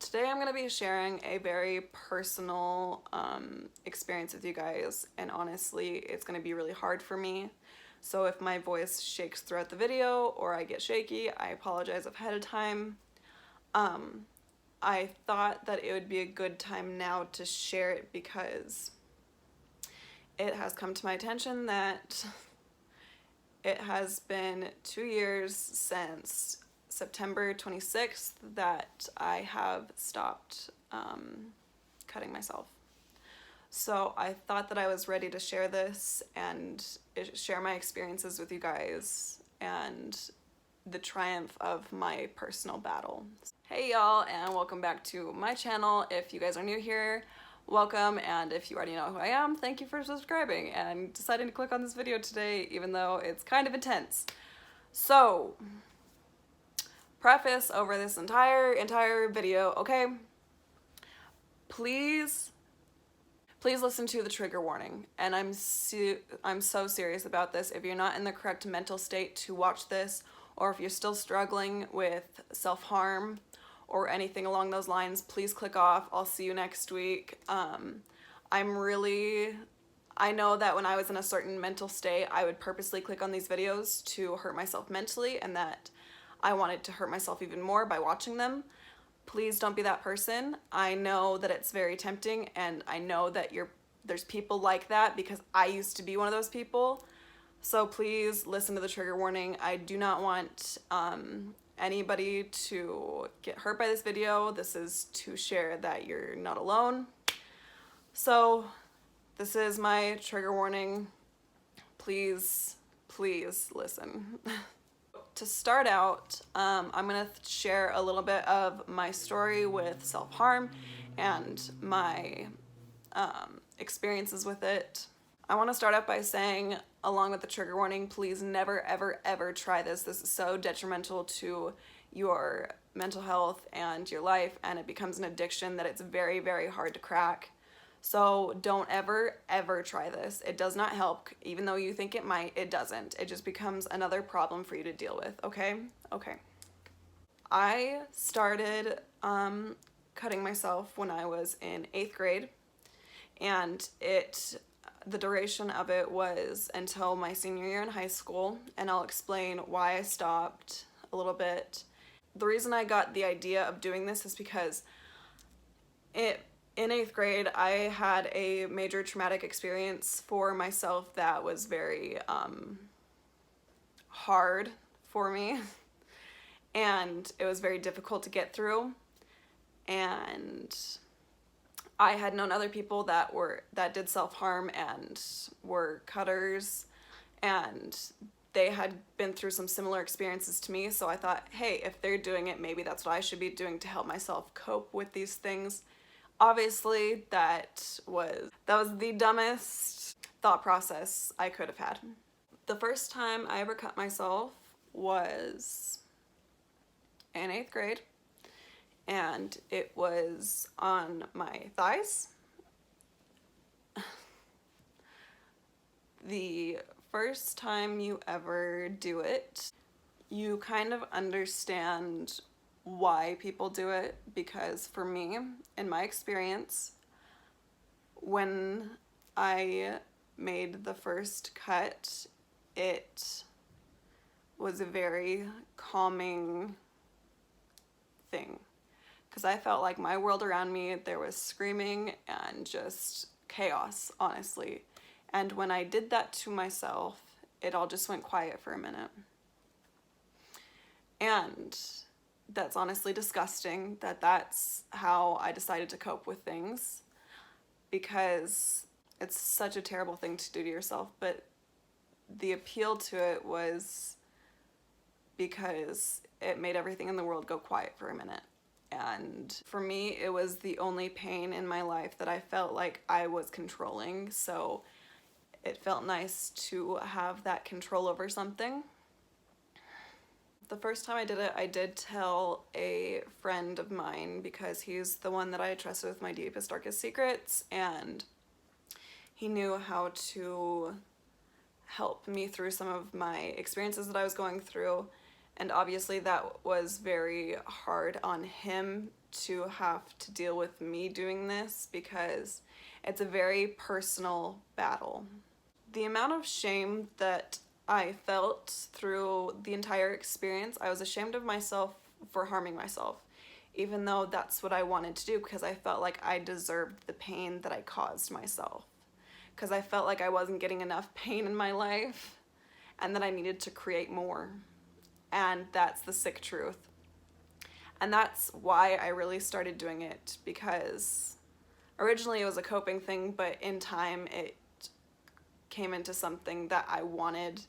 Today I'm going to be sharing a very personal experience with you guys, and honestly it's going to be really hard for me. So if my voice shakes throughout the video or I get shaky, I apologize ahead of time. I thought that it would be a good time now to share it because it has come to my attention that it has been 2 years since September 26th that I have stopped cutting myself. So I thought that I was ready to share this and share my experiences with you guys and the triumph of my personal battle. Hey y'all, and welcome back to my channel. If you guys are new here, welcome, and if you already know who I am, thank you for subscribing and deciding to click on this video today, even though it's kind of intense. So, preface over this entire video, okay? Please listen to the trigger warning, and I'm so serious about this. If you're not in the correct mental state to watch this, or if you're still struggling with self-harm or anything along those lines, please click off. I'll see you next week. I know that when I was in a certain mental state, I would purposely click on these videos to hurt myself mentally, and that I wanted to hurt myself even more by watching them. Please don't be that person. I know that it's very tempting, and I know that there's people like that because I used to be one of those people. So please listen to the trigger warning. I do not want anybody to get hurt by this video. This is to share that you're not alone. So this is my trigger warning. Please listen. To start out, I'm gonna share a little bit of my story with self-harm and my experiences with it. I want to start out by saying, along with the trigger warning, please never ever try this. This is so detrimental to your mental health and your life, and it becomes an addiction that it's very hard to crack. So don't ever try this. It does not help. Even though you think it might, it doesn't. It just becomes another problem for you to deal with, okay? Okay. I started cutting myself when I was in 8th grade, and the duration of it was until my senior year in high school, and I'll explain why I stopped a little bit. The reason I got the idea of doing this is because in 8th grade, I had a major traumatic experience for myself that was very hard for me, and it was very difficult to get through. And I had known other people that did self-harm and were cutters, and they had been through some similar experiences to me, so I thought, hey, if they're doing it, maybe that's what I should be doing to help myself cope with these things. Obviously, that was the dumbest thought process I could have had. The first time I ever cut myself was in 8th grade, and it was on my thighs. The first time you ever do it, you kind of understand why people do it, because for me, in my experience, when I made the first cut, it was a very calming thing, because I felt like my world around me, there was screaming and just chaos, honestly. And when I did that to myself, it all just went quiet for a minute. And that's honestly disgusting that that's how I decided to cope with things, because it's such a terrible thing to do to yourself. But the appeal to it was because it made everything in the world go quiet for a minute. And for me, it was the only pain in my life that I felt like I was controlling, so it felt nice to have that control over something. The first time I did it, I did tell a friend of mine, because he's the one that I trusted with my deepest, darkest secrets, and he knew how to help me through some of my experiences that I was going through. And obviously that was very hard on him to have to deal with me doing this because it's a very personal battle. The amount of shame that I felt through the entire experience, I was ashamed of myself for harming myself, even though that's what I wanted to do because I felt like I deserved the pain that I caused myself. Because I felt like I wasn't getting enough pain in my life and that I needed to create more. And that's the sick truth. And that's why I really started doing it, because originally it was a coping thing, but in time it came into something that I wanted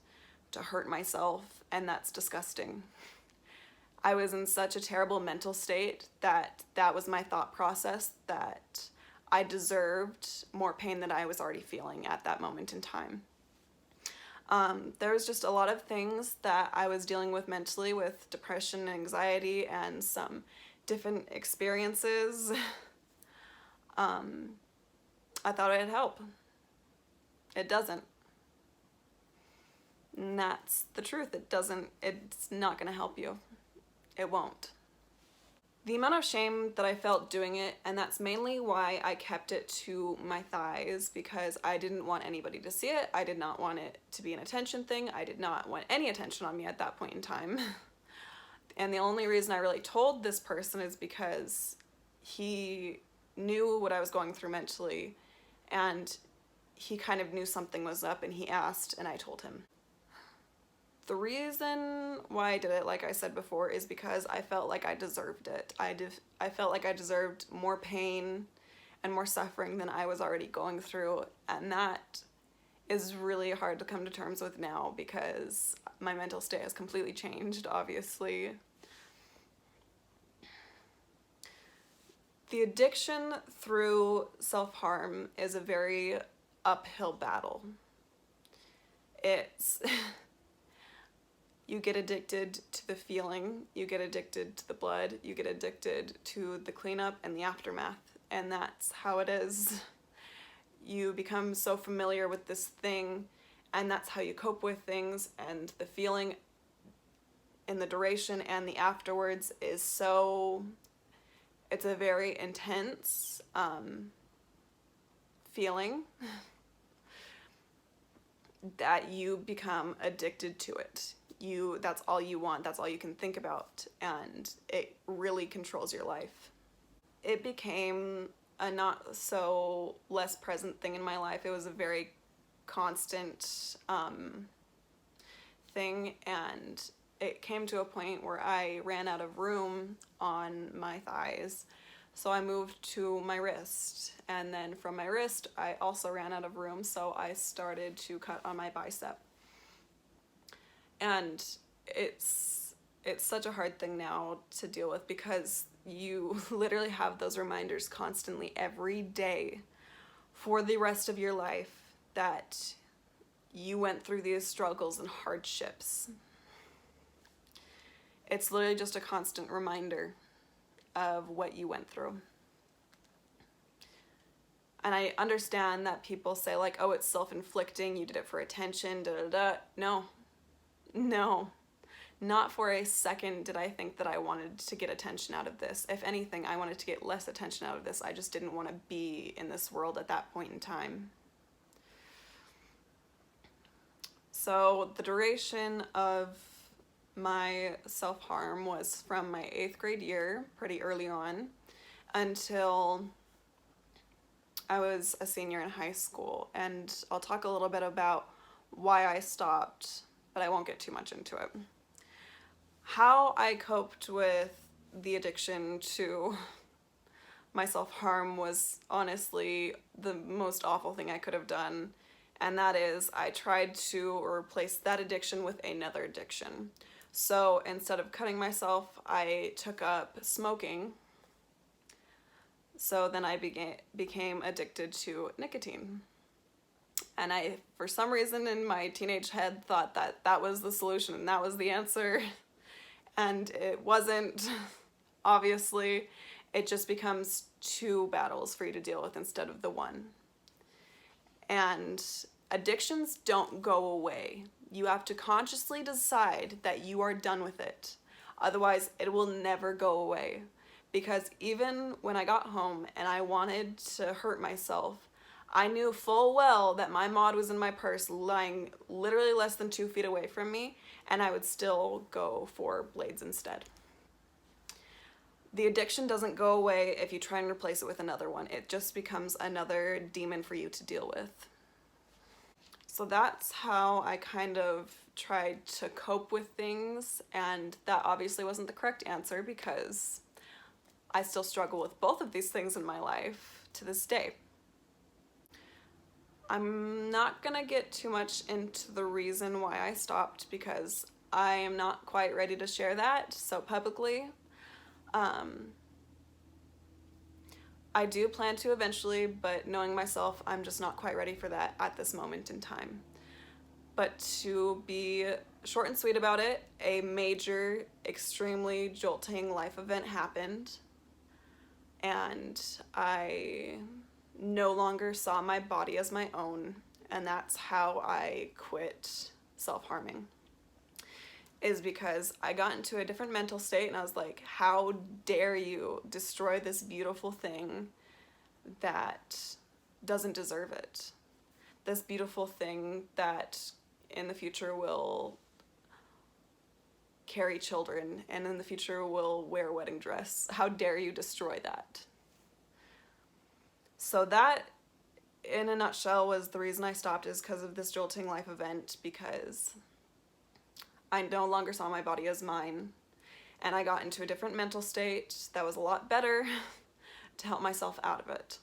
to hurt myself, and that's disgusting. I was in such a terrible mental state that that was my thought process, that I deserved more pain than I was already feeling at that moment in time. There was just a lot of things that I was dealing with mentally, with depression and anxiety and some different experiences. I thought it'd help. It doesn't. And that's the truth. It doesn't, it's not going to help you. It won't. The amount of shame that I felt doing it, and that's mainly why I kept it to my thighs, because I didn't want anybody to see it. I did not want it to be an attention thing. I did not want any attention on me at that point in time. And the only reason I really told this person is because he knew what I was going through mentally, and he kind of knew something was up, and he asked, and I told him. The reason why I did it, like I said before, is because I felt like I deserved it. I felt like I deserved more pain and more suffering than I was already going through, and that is really hard to come to terms with now because my mental state has completely changed, obviously. The addiction through self-harm is a very uphill battle. It's... You get addicted to the feeling, you get addicted to the blood, you get addicted to the cleanup and the aftermath, and that's how it is. You become so familiar with this thing, and that's how you cope with things, and the feeling in the duration and the afterwards is so... It's a very intense feeling that you become addicted to it. That's all you want, that's all you can think about, and it really controls your life. It became a not so less present thing in my life. It was a very constant thing, and it came to a point where I ran out of room on my thighs, so I moved to my wrist, and then from my wrist I also ran out of room, so I started to cut on my bicep. And it's such a hard thing now to deal with because you literally have those reminders constantly every day for the rest of your life that you went through these struggles and hardships. It's literally just a constant reminder of what you went through. And I understand that people say like, oh, it's self-inflicting, you did it for attention, da-da-da. No, not for a second did I think that I wanted to get attention out of this. If anything, I wanted to get less attention out of this. I just didn't want to be in this world at that point in time. So the duration of my self-harm was from my 8th grade year, pretty early on, until I was a senior in high school. And I'll talk a little bit about why I stopped, but I won't get too much into it. How I coped with the addiction to my self-harm was honestly the most awful thing I could have done, and that is I tried to replace that addiction with another addiction. So instead of cutting myself, I took up smoking. So then I became addicted to nicotine. And I, for some reason in my teenage head, thought that that was the solution and that was the answer. And it wasn't, obviously. It just becomes 2 battles for you to deal with instead of the one. And addictions don't go away. You have to consciously decide that you are done with it. Otherwise, it will never go away. Because even when I got home and I wanted to hurt myself, I knew full well that my mod was in my purse, lying literally less than 2 feet away from me, and I would still go for blades instead. The addiction doesn't go away if you try and replace it with another one. It just becomes another demon for you to deal with. So that's how I kind of tried to cope with things, and that obviously wasn't the correct answer because I still struggle with both of these things in my life to this day. I'm not gonna get too much into the reason why I stopped because I am not quite ready to share that so publicly. I do plan to eventually, but knowing myself, I'm just not quite ready for that at this moment in time. But to be short and sweet about it, a major, extremely jolting life event happened, and I no longer saw my body as my own, and that's how I quit self-harming. Is because I got into a different mental state and I was like, how dare you destroy this beautiful thing that doesn't deserve it? This beautiful thing that in the future will carry children and in the future will wear a wedding dress. How dare you destroy that? So that, in a nutshell, was the reason I stopped, is because of this jolting life event, because I no longer saw my body as mine, and I got into a different mental state that was a lot better to help myself out of it.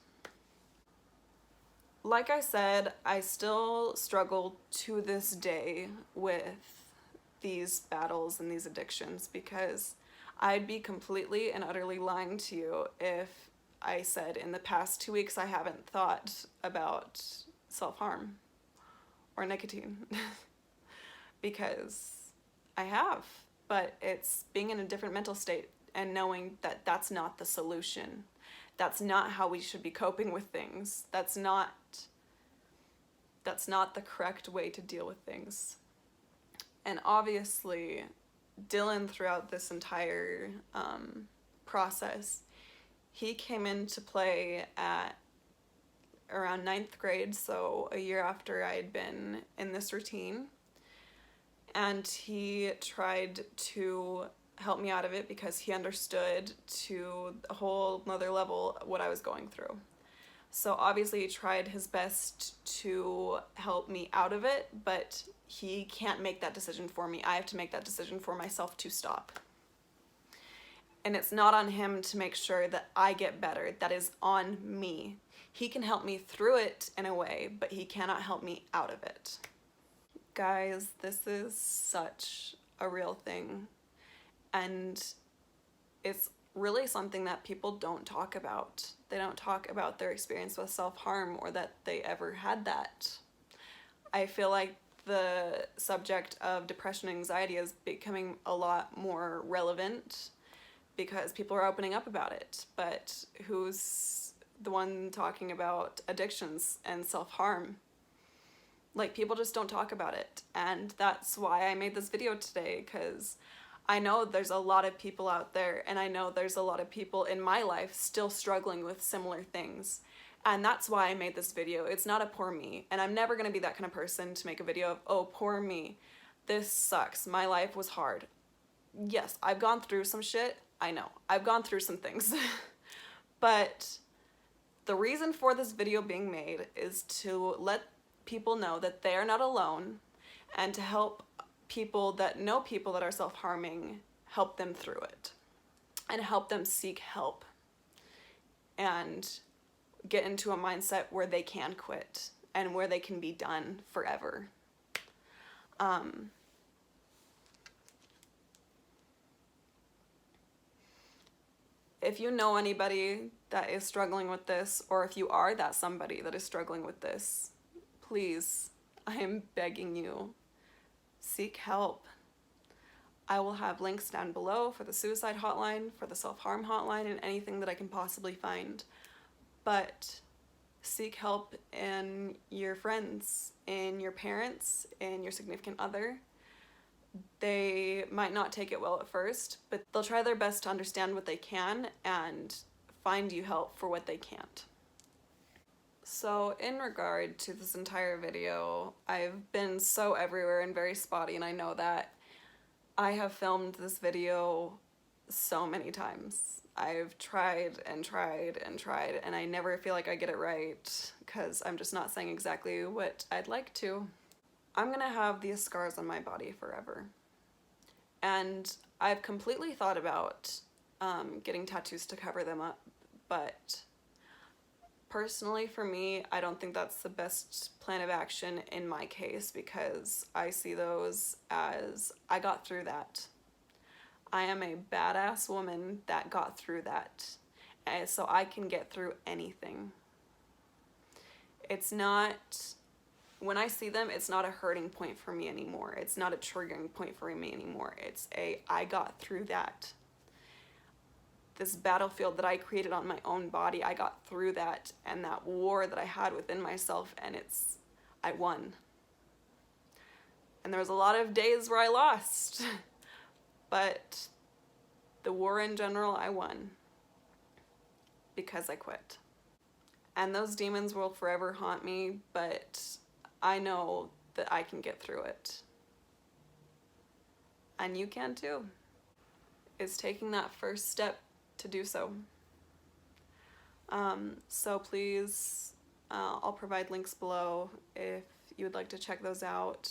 Like I said, I still struggle to this day with these battles and these addictions, because I'd be completely and utterly lying to you if I said in the past 2 weeks I haven't thought about self-harm or nicotine because I have, but it's being in a different mental state and knowing that that's not the solution. That's not how we should be coping with things. That's not the correct way to deal with things. And obviously, Dylan, throughout this entire process, he came into play at around 9th grade, so a year after I'd been in this routine. And he tried to help me out of it because he understood to a whole nother level what I was going through. So obviously he tried his best to help me out of it, but he can't make that decision for me. I have to make that decision for myself to stop. And it's not on him to make sure that I get better. That is on me. He can help me through it in a way, but he cannot help me out of it. Guys, this is such a real thing, and it's really something that people don't talk about. They don't talk about their experience with self-harm or that they ever had that. I feel like the subject of depression and anxiety is becoming a lot more relevant because people are opening up about it, but who's the one talking about addictions and self-harm? Like, people just don't talk about it, and that's why I made this video today, because I know there's a lot of people out there, and I know there's a lot of people in my life still struggling with similar things, and that's why I made this video. It's not a poor me, and I'm never gonna be that kind of person to make a video of, oh, poor me, this sucks, my life was hard. Yes, I've gone through some shit, I know, I've gone through some things, but the reason for this video being made is to let people know that they are not alone, and to help people that know people that are self-harming, help them through it and help them seek help and get into a mindset where they can quit and where they can be done forever. If you know anybody that is struggling with this, or if you are that somebody that is struggling with this, please, I am begging you, seek help. I will have links down below for the suicide hotline, for the self-harm hotline, and anything that I can possibly find. But seek help in your friends, in your parents, in your significant other. They might not take it well at first, but they'll try their best to understand what they can and find you help for what they can't. So in regard to this entire video, I've been so everywhere and very spotty, and I know that I have filmed this video so many times. I've tried and tried and tried, and I never feel like I get it right because I'm just not saying exactly what I'd like to. I'm gonna have these scars on my body forever. And I've completely thought about getting tattoos to cover them up, but personally for me, I don't think that's the best plan of action in my case, because I see those as I got through that. I am a badass woman that got through that, and so I can get through anything. It's not, when I see them, it's not a hurting point for me anymore. It's not a triggering point for me anymore. It's a, I got through that. This battlefield that I created on my own body, I got through that, and that war that I had within myself, and I won. And there was a lot of days where I lost, but the war in general, I won because I quit. And those demons will forever haunt me, but I know that I can get through it. And you can too. It's taking that first step to do so. So please, I'll provide links below if you would like to check those out.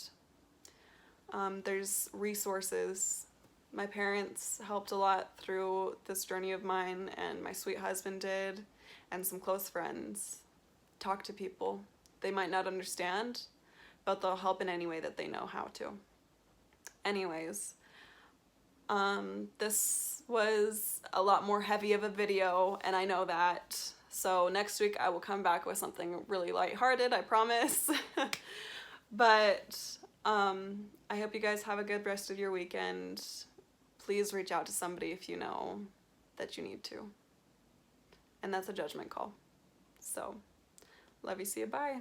There's resources. My parents helped a lot through this journey of mine, and my sweet husband did, and some close friends. Talk to people. They might not understand, but they'll help in any way that they know how to. Anyways, this was a lot more heavy of a video, and I know that. So next week I will come back with something really lighthearted, I promise. But I hope you guys have a good rest of your weekend. Please reach out to somebody if you know that you need to. And that's a judgment call. So, love you, see you, bye.